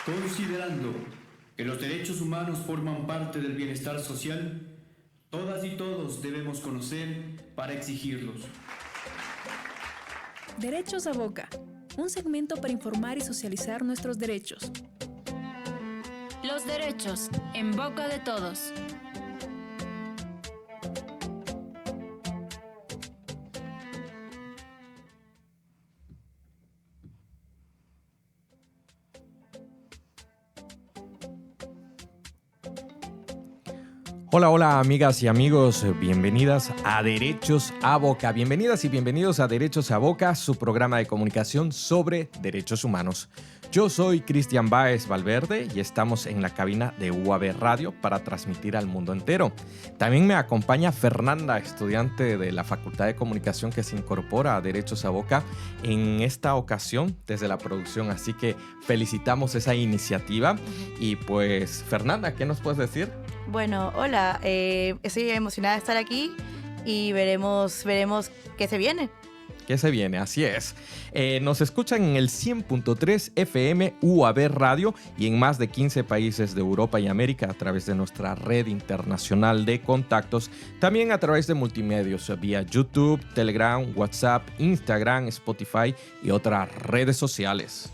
Considerando que los derechos humanos forman parte del bienestar social, todas y todos debemos conocer para exigirlos. Derechos a Boca, un segmento para informar y socializar nuestros derechos. Los derechos en boca de todos. Hola, hola amigas y amigos, bienvenidas a Derechos a Boca. Bienvenidas y bienvenidos a Derechos a Boca, su programa de comunicación sobre derechos humanos. Yo soy Cristian Báez Valverde y estamos en la cabina de UAB Radio para transmitir al mundo entero. También me acompaña Fernanda, estudiante de la Facultad de Comunicación que se incorpora a Derechos a Boca en esta ocasión desde la producción. Así que felicitamos esa iniciativa. Y pues, Fernanda, ¿qué nos puedes decir? Bueno, hola, estoy emocionada de estar aquí y veremos qué se viene. ¿Qué se viene? Así es. Nos escuchan en el 100.3 FM UAB Radio y en más de 15 países de Europa y América a través de nuestra red internacional de contactos. También a través de multimedios vía YouTube, Telegram, WhatsApp, Instagram, Spotify y otras redes sociales.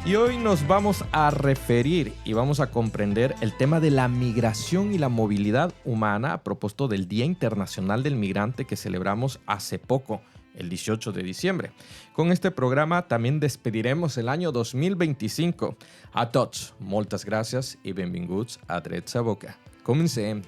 Y hoy nos vamos a referir y vamos a comprender el tema de la migración y la movilidad humana a propósito del Día Internacional del Migrante que celebramos hace poco, el 18 de diciembre. Con este programa también despediremos el año 2025. A tots, moltes gràcies i benvinguts a Drets a Boca. Comencem.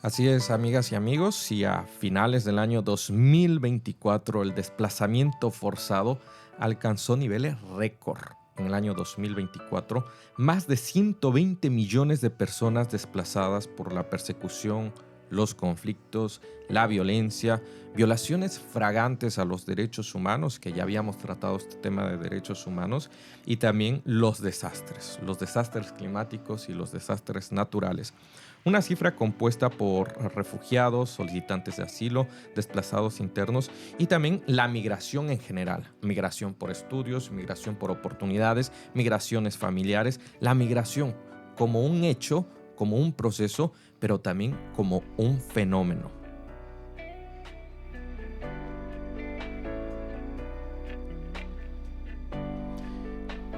Así es, amigas y amigos, si a finales del año 2024 el desplazamiento forzado alcanzó niveles récord. En el año 2024, más de 120 millones de personas desplazadas por la persecución, los conflictos, la violencia, violaciones flagrantes a los derechos humanos, que ya habíamos tratado este tema de derechos humanos, y también los desastres climáticos y los desastres naturales. Una cifra compuesta por refugiados, solicitantes de asilo, desplazados internos y también la migración en general. Migración por estudios, migración por oportunidades, migraciones familiares. La migración como un hecho, como un proceso, pero también como un fenómeno.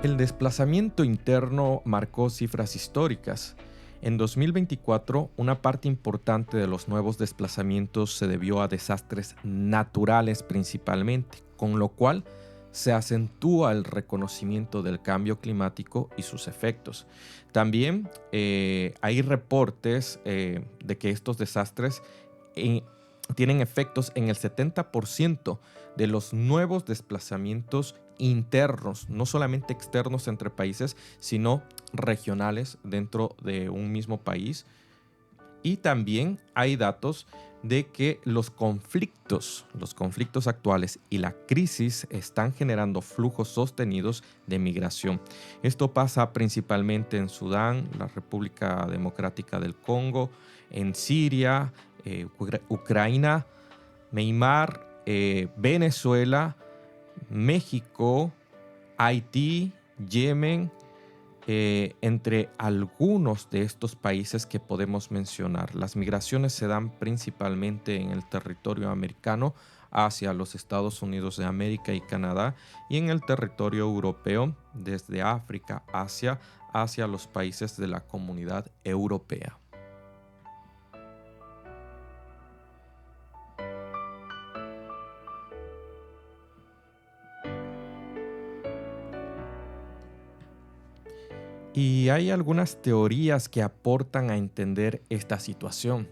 El desplazamiento interno marcó cifras históricas. En 2024, una parte importante de los nuevos desplazamientos se debió a desastres naturales principalmente, con lo cual se acentúa el reconocimiento del cambio climático y sus efectos. También hay reportes de que estos desastres tienen efectos en el 70% de los nuevos desplazamientos internos, no solamente externos entre países, sino regionales dentro de un mismo país. Y también hay datos de que los conflictos actuales y la crisis están generando flujos sostenidos de migración. Esto pasa principalmente en Sudán, la República Democrática del Congo, en Siria, Ucrania, Myanmar, Venezuela, México, Haití, Yemen, entre algunos de estos países que podemos mencionar. Las migraciones se dan principalmente en el territorio americano hacia los Estados Unidos de América y Canadá y en el territorio europeo desde África, Asia, hacia los países de la Comunidad Europea. Y hay algunas teorías que aportan a entender esta situación.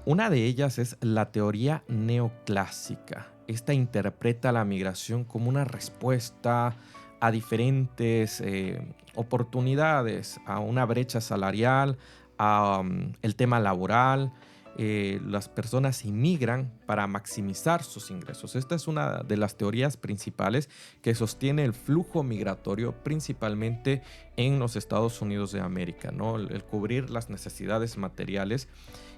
Una de ellas es la teoría neoclásica. Esta interpreta la migración como una respuesta a diferentes oportunidades, a una brecha salarial, a el tema laboral, las personas inmigran para maximizar sus ingresos. Esta es una de las teorías principales que sostiene el flujo migratorio, principalmente en los Estados Unidos de América, ¿no? El cubrir las necesidades materiales.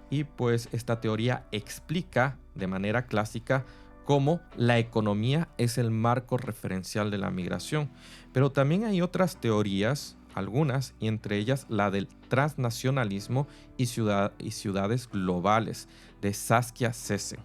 Y pues esta teoría explica de manera clásica cómo la economía es el marco referencial de la migración. Pero también hay otras teorías, algunas, y entre ellas la del transnacionalismo y ciudades globales, de Saskia Sesen.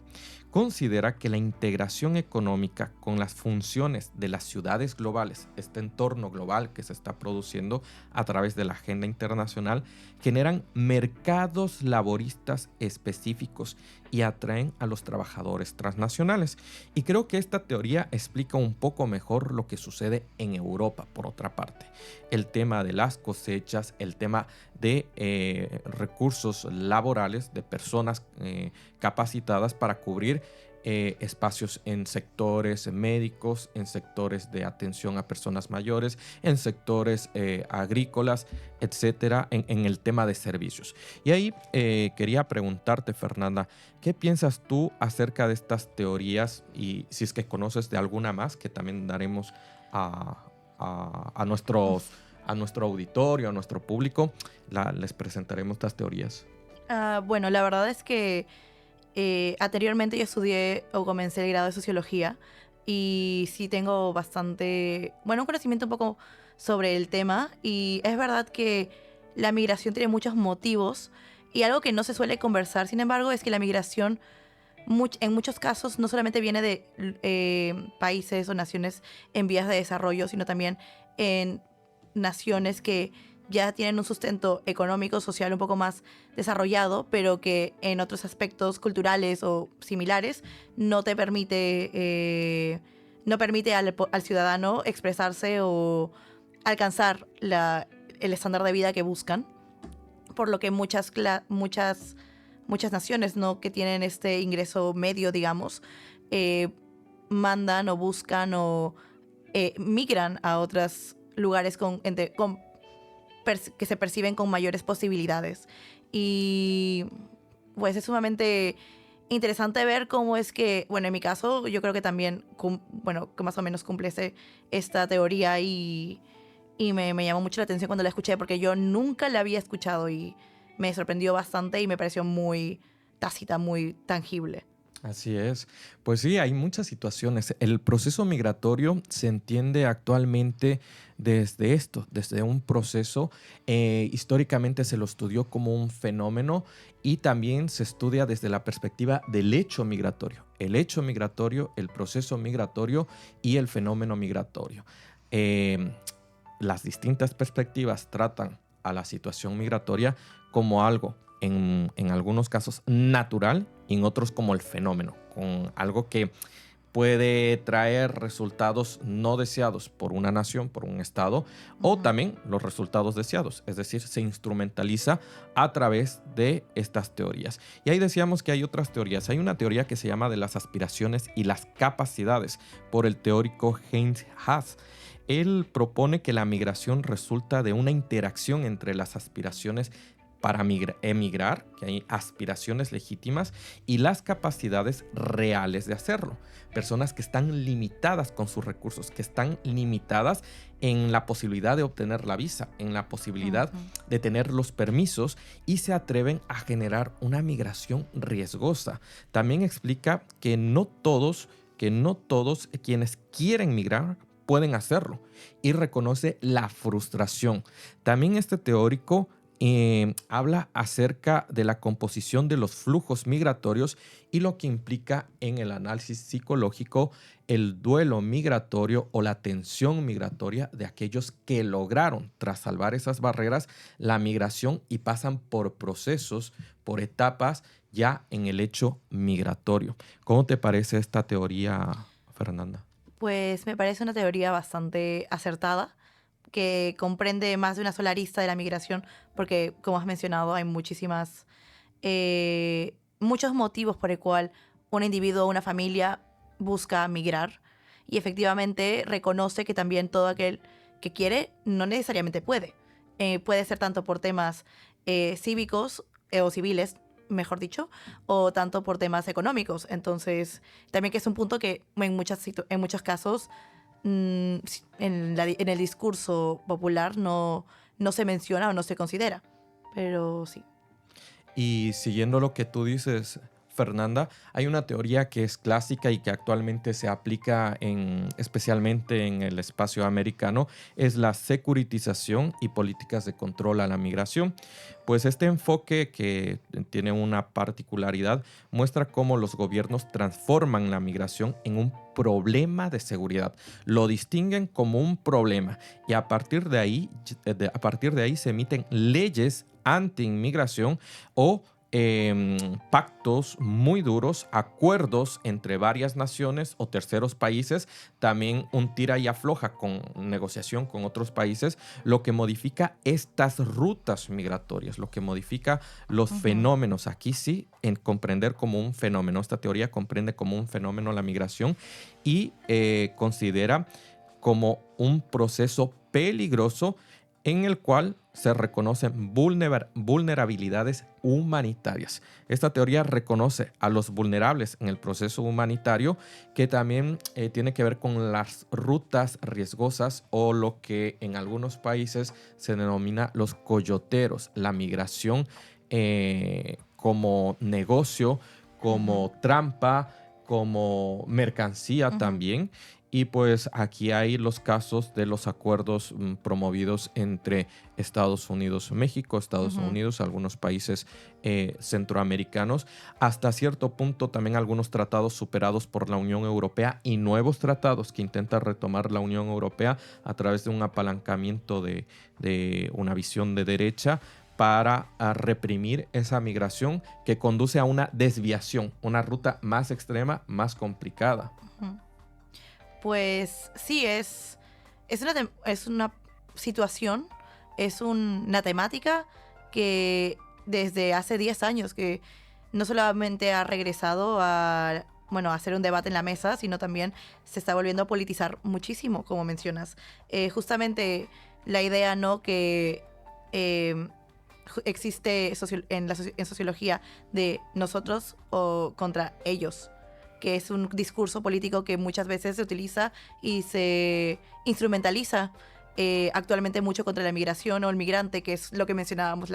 Considera que la integración económica con las funciones de las ciudades globales, este entorno global que se está produciendo a través de la agenda internacional, generan mercados laboristas específicos y atraen a los trabajadores transnacionales. Y creo que esta teoría explica un poco mejor lo que sucede en Europa, por otra parte. El tema de las cosechas, el tema de recursos laborales, de personas capacitadas para cubrir espacios en sectores médicos, en sectores de atención a personas mayores, en sectores agrícolas, etcétera, en el tema de servicios. Y ahí quería preguntarte, Fernanda, ¿qué piensas tú acerca de estas teorías? Y si es que conoces de alguna más, que también daremos a nuestro auditorio, a nuestro público, les presentaremos estas teorías. Bueno, la verdad es que anteriormente yo estudié o comencé el grado de Sociología y sí tengo bastante, un conocimiento un poco sobre el tema, y es verdad que la migración tiene muchos motivos, y algo que no se suele conversar, sin embargo, es que la migración en muchos casos no solamente viene de países o naciones en vías de desarrollo, sino también en naciones que ya tienen un sustento económico, social un poco más desarrollado, pero que en otros aspectos culturales o similares no permite al ciudadano expresarse o alcanzar el estándar de vida que buscan, por lo que muchas naciones, ¿no?, que tienen este ingreso medio, digamos, mandan o buscan o migran a otros lugares que se perciben con mayores posibilidades. Y pues es sumamente interesante ver cómo es que, en mi caso, yo creo que también, que más o menos cumple esta teoría, y me llamó mucho la atención cuando la escuché, porque yo nunca la había escuchado y me sorprendió bastante y me pareció muy tácita, muy tangible. Así es. Pues sí, hay muchas situaciones. El proceso migratorio se entiende actualmente desde un proceso. Históricamente se lo estudió como un fenómeno, y también se estudia desde la perspectiva del hecho migratorio. El hecho migratorio, el proceso migratorio y el fenómeno migratorio. Las distintas perspectivas tratan a la situación migratoria como algo, en algunos casos natural, y en otros como el fenómeno, con algo que puede traer resultados no deseados por una nación, por un estado, o también los resultados deseados. Es decir, se instrumentaliza a través de estas teorías. Y ahí decíamos que hay otras teorías. Hay una teoría que se llama de las aspiraciones y las capacidades, por el teórico Heinz Haas. Él propone que la migración resulta de una interacción entre las aspiraciones para emigrar, que hay aspiraciones legítimas, y las capacidades reales de hacerlo. Personas que están limitadas con sus recursos, que están limitadas en la posibilidad de obtener la visa, en la posibilidad de tener los permisos, y se atreven a generar una migración riesgosa. También explica que no todos quienes quieren migrar pueden hacerlo, y reconoce la frustración. También este teórico habla acerca de la composición de los flujos migratorios y lo que implica en el análisis psicológico el duelo migratorio o la tensión migratoria de aquellos que lograron, tras salvar esas barreras, la migración y pasan por procesos, por etapas ya en el hecho migratorio. ¿Cómo te parece esta teoría, Fernanda? Pues me parece una teoría bastante acertada, que comprende más de una sola arista de la migración, porque, como has mencionado, hay muchos motivos por el cual un individuo o una familia busca migrar, y efectivamente reconoce que también todo aquel que quiere no necesariamente puede. Puede ser tanto por temas cívicos o civiles, mejor dicho, o tanto por temas económicos. Entonces, también que es un punto que en muchos casos en el discurso popular no se menciona o no se considera. Pero sí. Y siguiendo lo que tú dices, Fernanda, hay una teoría que es clásica y que actualmente se aplica especialmente en el espacio americano, es la securitización y políticas de control a la migración. Pues este enfoque, que tiene una particularidad, muestra cómo los gobiernos transforman la migración en un problema de seguridad. Lo distinguen como un problema y a partir de ahí se emiten leyes anti-inmigración o pactos muy duros, acuerdos entre varias naciones o terceros países, también un tira y afloja con negociación con otros países, lo que modifica estas rutas migratorias, lo que modifica los fenómenos. Aquí sí, en comprender como un fenómeno. Esta teoría comprende como un fenómeno la migración y considera como un proceso peligroso en el cual se reconocen vulnerabilidades humanitarias. Esta teoría reconoce a los vulnerables en el proceso humanitario, que también tiene que ver con las rutas riesgosas o lo que en algunos países se denomina los coyoteros, la migración como negocio, como trampa, como mercancía también. Y pues aquí hay los casos de los acuerdos promovidos entre Estados Unidos, México, Estados Unidos, algunos países centroamericanos, hasta cierto punto también algunos tratados superados por la Unión Europea y nuevos tratados que intenta retomar la Unión Europea a través de un apalancamiento de una visión de derecha para reprimir esa migración que conduce a una desviación, una ruta más extrema, más complicada. Pues sí, es una situación, es una temática que desde hace 10 años que no solamente ha regresado a hacer un debate en la mesa, sino también se está volviendo a politizar muchísimo, como mencionas. Justamente la idea, ¿no?, que existe en sociología de nosotros o contra ellos, que es un discurso político que muchas veces se utiliza y se instrumentaliza actualmente mucho contra la migración o el migrante, que es lo que mencionábamos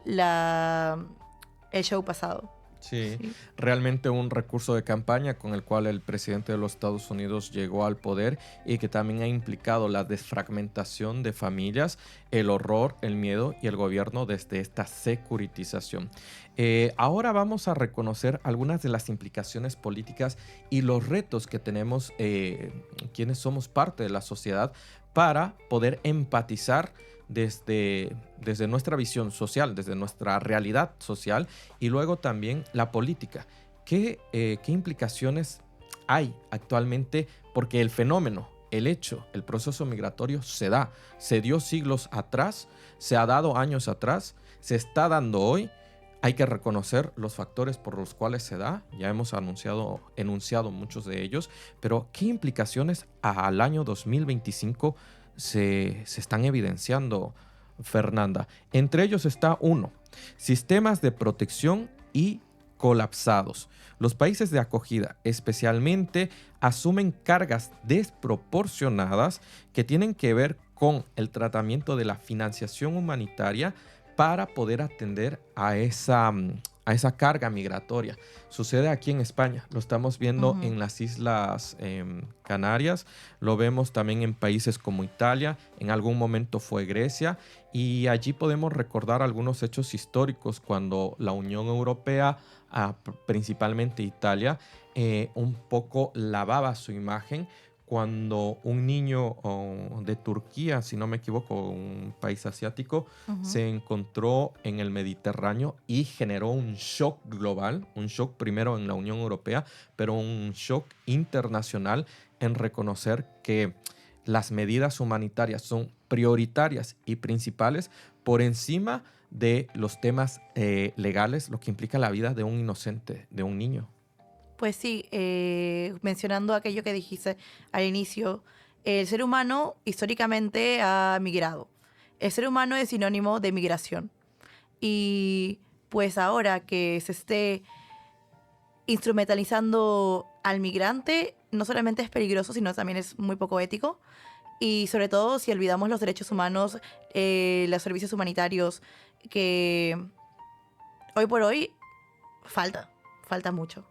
el show pasado. Sí, realmente un recurso de campaña con el cual el presidente de los Estados Unidos llegó al poder y que también ha implicado la desfragmentación de familias, el horror, el miedo y el gobierno desde esta securitización. Ahora vamos a reconocer algunas de las implicaciones políticas y los retos que tenemos quienes somos parte de la sociedad para poder empatizar desde nuestra visión social, desde nuestra realidad social y luego también la política. ¿Qué implicaciones hay actualmente? Porque el fenómeno, el hecho, el proceso migratorio se dio siglos atrás, se ha dado años atrás, se está dando hoy. Hay que reconocer los factores por los cuales se da, ya hemos enunciado muchos de ellos, pero ¿qué implicaciones al año 2025 se están evidenciando, Fernanda? Entre ellos está uno, sistemas de protección y colapsados. Los países de acogida especialmente asumen cargas desproporcionadas que tienen que ver con el tratamiento de la financiación humanitaria para poder atender a esa carga migratoria. Sucede aquí en España, lo estamos viendo en las Islas Canarias, lo vemos también en países como Italia, en algún momento fue Grecia, y allí podemos recordar algunos hechos históricos cuando la Unión Europea, principalmente Italia, un poco lavaba su imagen cuando un niño de Turquía, si no me equivoco, un país asiático, se encontró en el Mediterráneo y generó un shock global, un shock primero en la Unión Europea, pero un shock internacional en reconocer que las medidas humanitarias son prioritarias y principales por encima de los temas legales, lo que implica la vida de un inocente, de un niño. Pues sí, mencionando aquello que dijiste al inicio, el ser humano históricamente ha migrado. El ser humano es sinónimo de migración. Y pues ahora que se esté instrumentalizando al migrante, no solamente es peligroso, sino también es muy poco ético. Y sobre todo si olvidamos los derechos humanos, los servicios humanitarios, que hoy por hoy falta mucho.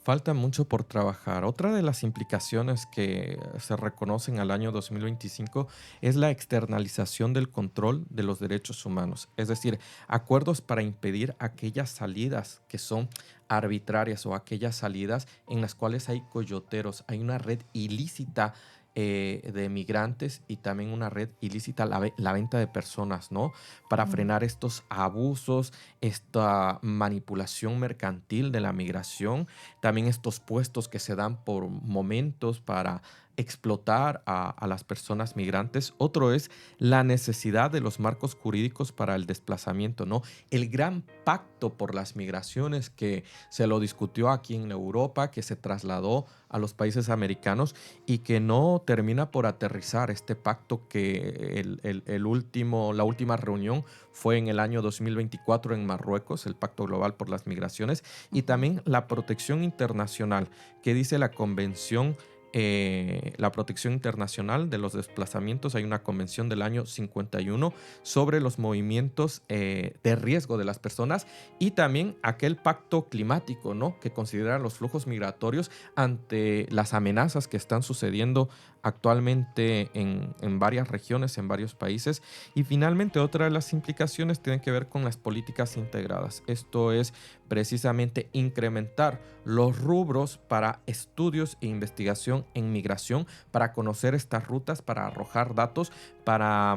Falta mucho por trabajar. Otra de las implicaciones que se reconocen al año 2025 es la externalización del control de los derechos humanos. Es decir, acuerdos para impedir aquellas salidas que son arbitrarias o aquellas salidas en las cuales hay coyoteros, hay una red ilícita de migrantes y también una red ilícita, la venta de personas, ¿no? Para frenar estos abusos, esta manipulación mercantil de la migración, también estos puestos que se dan por momentos para explotar a las personas migrantes. Otro es la necesidad de los marcos jurídicos para el desplazamiento, ¿no? El gran pacto por las migraciones que se lo discutió aquí en Europa, que se trasladó a los países americanos y que no termina por aterrizar. Este pacto que la última reunión fue en el año 2024 en Marruecos, el Pacto Global por las Migraciones, y también la protección internacional, que dice la Convención la protección internacional de los desplazamientos. Hay una convención del año 51 sobre los movimientos de riesgo de las personas, y también aquel pacto climático, ¿no? Que considera los flujos migratorios ante las amenazas que están sucediendo actualmente en varias regiones, en varios países. Y finalmente, otra de las implicaciones tiene que ver con las políticas integradas. Esto es precisamente incrementar los rubros para estudios e investigación en migración, para conocer estas rutas, para arrojar datos, para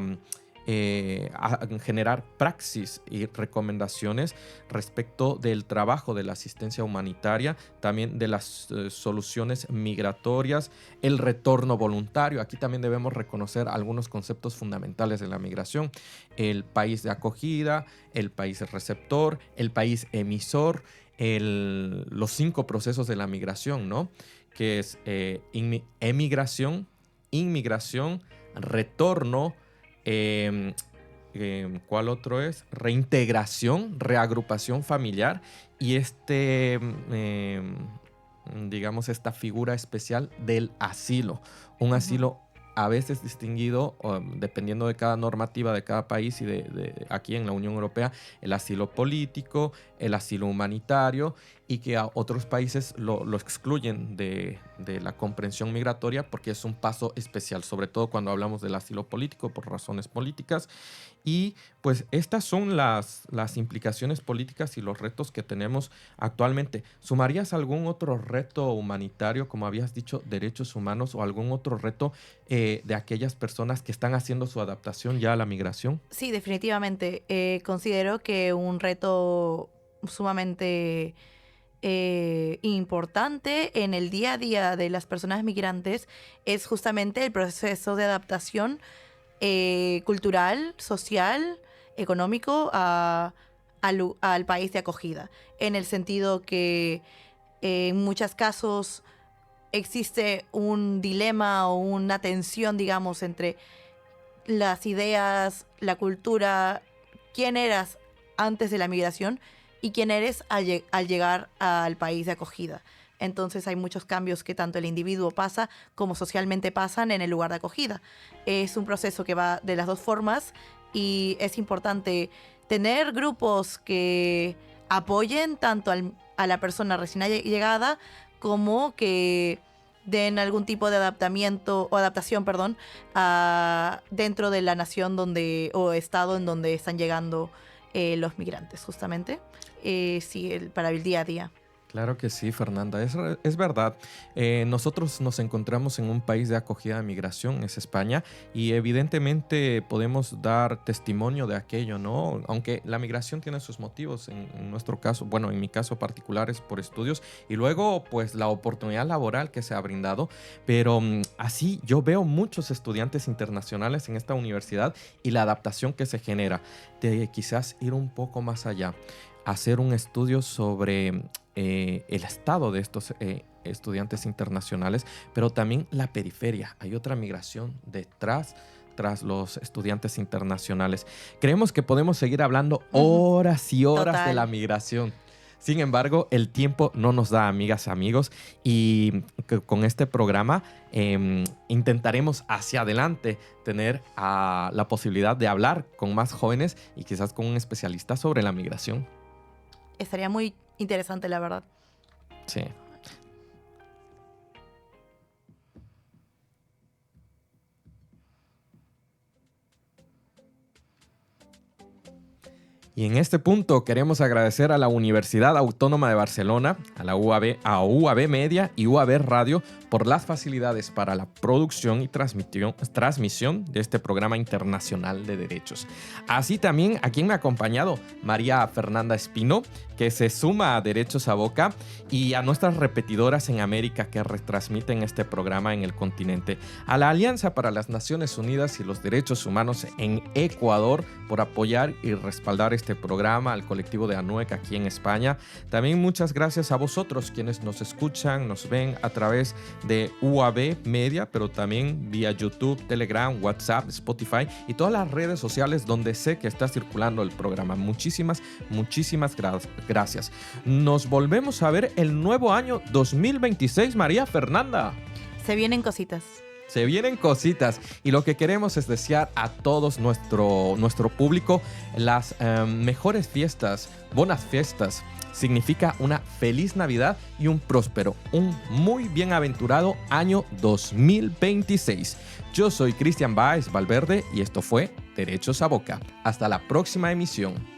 generar praxis y recomendaciones respecto del trabajo de la asistencia humanitaria, también de las soluciones migratorias, el retorno voluntario. Aquí también debemos reconocer algunos conceptos fundamentales de la migración: el país de acogida, el país receptor, el país emisor, los 5 procesos de la migración, ¿no? Que es emigración, inmigración, retorno, ¿cuál otro es? Reintegración, reagrupación familiar, y digamos, esta figura especial del asilo. Un asilo a veces distinguido, dependiendo de cada normativa de cada país y de aquí en la Unión Europea, el asilo político, el asilo humanitario, y que a otros países lo excluyen de la comprensión migratoria porque es un paso especial, sobre todo cuando hablamos del asilo político por razones políticas. Y pues estas son las implicaciones políticas y los retos que tenemos actualmente. ¿Sumarías algún otro reto humanitario, como habías dicho, derechos humanos, o algún otro reto de aquellas personas que están haciendo su adaptación ya a la migración? Sí, definitivamente. Considero que un reto sumamente importante en el día a día de las personas migrantes es justamente el proceso de adaptación cultural, social, económico al país de acogida, en el sentido que en muchos casos existe un dilema o una tensión, digamos, entre las ideas, la cultura, quién eras antes de la migración y quién eres al llegar al país de acogida. Entonces hay muchos cambios que tanto el individuo pasa como socialmente pasan en el lugar de acogida. Es un proceso que va de las dos formas, y es importante tener grupos que apoyen tanto a la persona recién llegada como que den algún tipo de adaptación, dentro de la nación o estado en donde están llegando los migrantes, justamente. Para el día a día. Claro que sí, Fernanda, es verdad. Nosotros nos encontramos en un país de acogida de migración, es España, y evidentemente podemos dar testimonio de aquello, ¿no? Aunque la migración tiene sus motivos, en nuestro caso, bueno, en mi caso particular es por estudios, y luego pues la oportunidad laboral que se ha brindado, pero así yo veo muchos estudiantes internacionales en esta universidad y la adaptación que se genera, de quizás ir un poco más allá, hacer un estudio sobre el estado de estos estudiantes internacionales, pero también la periferia. Hay otra migración detrás tras los estudiantes internacionales. Creemos que podemos seguir hablando horas y horas Total. de la migración. Sin embargo, el tiempo no nos da, amigas, amigos, y con este programa intentaremos hacia adelante tener la posibilidad de hablar con más jóvenes y quizás con un especialista sobre la migración. Estaría muy interesante, la verdad. Sí. Y en este punto queremos agradecer a la Universidad Autónoma de Barcelona, a la UAB Media y UAB Radio por las facilidades para la producción y transmisión de este programa internacional de derechos. Así también a quien me ha acompañado, María Fernanda Espino, que se suma a Derechos a Boca, y a nuestras repetidoras en América que retransmiten este programa en el continente. A la Alianza para las Naciones Unidas y los Derechos Humanos en Ecuador por apoyar y respaldar este programa, al colectivo de ANUEC aquí en España. También muchas gracias a vosotros quienes nos escuchan, nos ven a través de UAB Media, pero también vía YouTube, Telegram, WhatsApp, Spotify y todas las redes sociales donde sé que está circulando el programa. Muchísimas gracias. Nos volvemos a ver el nuevo año 2026, María Fernanda. Se vienen cositas. Se vienen cositas y lo que queremos es desear a todos nuestro público las mejores fiestas, buenas fiestas. Significa una feliz Navidad y un próspero, un muy bienaventurado año 2026. Yo soy Cristian Báez Valverde y esto fue Derechos a Boca. Hasta la próxima emisión.